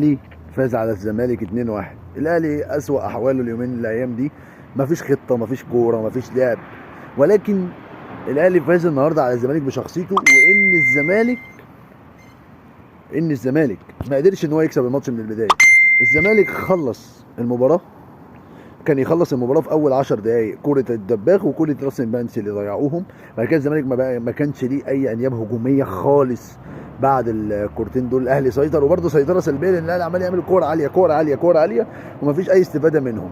الاهلي فاز على الزمالك 2-1. الاهلي اسوأ احواله اليومين الايام دي، مفيش خطه، مفيش كوره، مفيش لعب، ولكن الاهلي فاز النهارده على الزمالك بشخصيته. وان الزمالك ما قدرش ان هو يكسب الماتش من البدايه. الزمالك خلص المباراه، كان يخلص المباراه في اول 10 دقائق، كوره الدباغ وكوره راس المنسي اللي ضيعوهم. بعد كده الزمالك ما كانش ليه اي انياب هجوميه خالص. بعد الكورتين دول الاهلي سيطر، وبرده سيطره سلبيه لان الاهلي عمال يعمل كوره عاليه كوره عاليه كوره عاليه ومفيش اي استفاده منهم.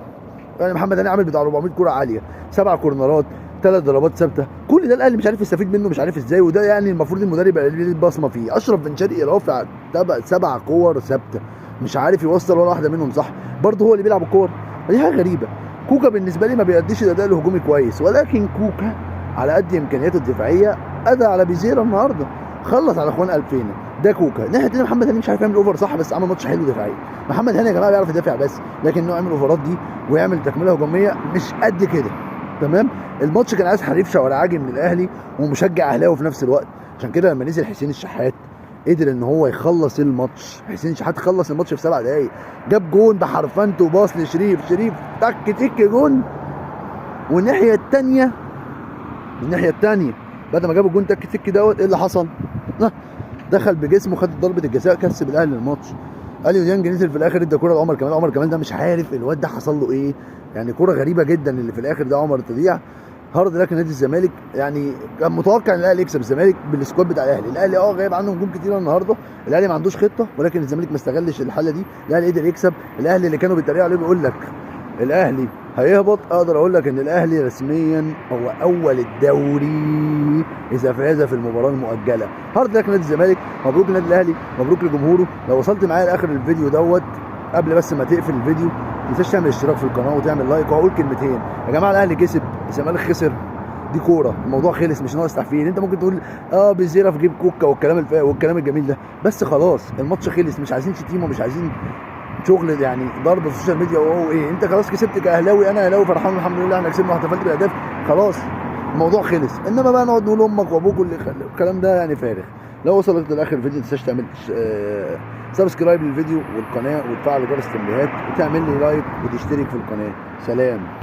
يعني محمد هاني عامل بتاع 400 كوره عاليه، 7 كورنرات، 3 ضربات ثابته، كل ده الاهلي مش عارف يستفيد منه، مش عارف ازاي. وده يعني المفروض المدرب يبقى ليه البصمه فيه. اشرف بن شرقي رافع 7 كور ثابته، مش عارف يوصل ولا واحده منهم صح، برده هو اللي بيلعب الكور. دي حاجه غريبه. كوكا بالنسبه لي ما بيأديش الاداء الهجومي كويس، ولكن كوكا على قد امكانياته الدفاعيه ادى على بيزيرا النهارده، خلص على اخوان الفينا. ده كوكا. ناحيه تانية محمد هاني مش عارف يعمل اوفر صح، بس عمل ماتش حلو دفاعيا. محمد هاني يا جماعه بيعرف يدافع بس، لكن انه يعمل اوفرات دي ويعمل تكمله هجوميه مش قد كده. تمام. الماتش كان عايز حريف شوارعجي من الاهلي ومشجع اهلاوي في نفس الوقت. عشان كده لما نزل حسين الشحات قدر ان هو يخلص الماتش. حسين الشحات خلص الماتش في 7 دقايق، جاب جون بحرفنته وباص لشريف، شريف تك تك جون. والناحيه الثانيه بعد ما جابوا الجون تك تك دوت ايه اللي حصل؟ دخل بجسمه، خد ضربه الجزاء، كسب الاهلي الماتش. اليو ديانج نزل في الاخر ادى كوره لعمر كمال. عمر كمال ده مش عارف الواد ده حصل له ايه، يعني كوره غريبه جدا اللي في الاخر ده عمر تضيع. هارد لك نادي الزمالك، يعني كان متوقع ان الاهلي يكسب الزمالك بالسكواد بتاع الاهلي. الاهلي غايب عنه نجوم كتير النهارده، الاهلي ما عندوش خطه، ولكن الزمالك ما استغلش الحاله دي. الاهلي قدر يكسب. الاهلي اللي كانوا بيتريقوا عليه بيقول لك الاهلي هيهبط، اقدر اقول لك ان الاهلي رسميا هو اول الدوري اذا فاز في المباراه المؤجله. هارد لك نادي الزمالك، مبروك للنادي الاهلي، مبروك لجمهوره. لو وصلت معايا لاخر الفيديو دوت، قبل بس ما تقفل الفيديو ما تنساش تعمل اشتراك في القناه وتعمل لايك واقول كلمتين. يا جماعه الاهلي كسب، الزمالك خسر، دي كوره، الموضوع خلص، مش ناقص تحفيل. انت ممكن تقول بزيرة في جيب كوكا والكلام الجميل ده، بس خلاص الماتش خلص. مش عايزين شتيمه، مش عايزين شغل يعني ضرب في السوشيال ميديا ايه. انت خلاص كسبت كاهلاوي، انا اهلاوي فرحان الحمد لله احنا كسبنا واحتفلت بالاهداف، خلاص الموضوع خلص. انما بقى نقعد نقول امك وابوك الكلام ده يعني فارغ. لو وصلت لاخر الفيديو ما تنساش تعمل سبسكرايب للفيديو والقناه وتفعل جرس التنبيهات وتعمل لي لايك وتشترك في القناه. سلام.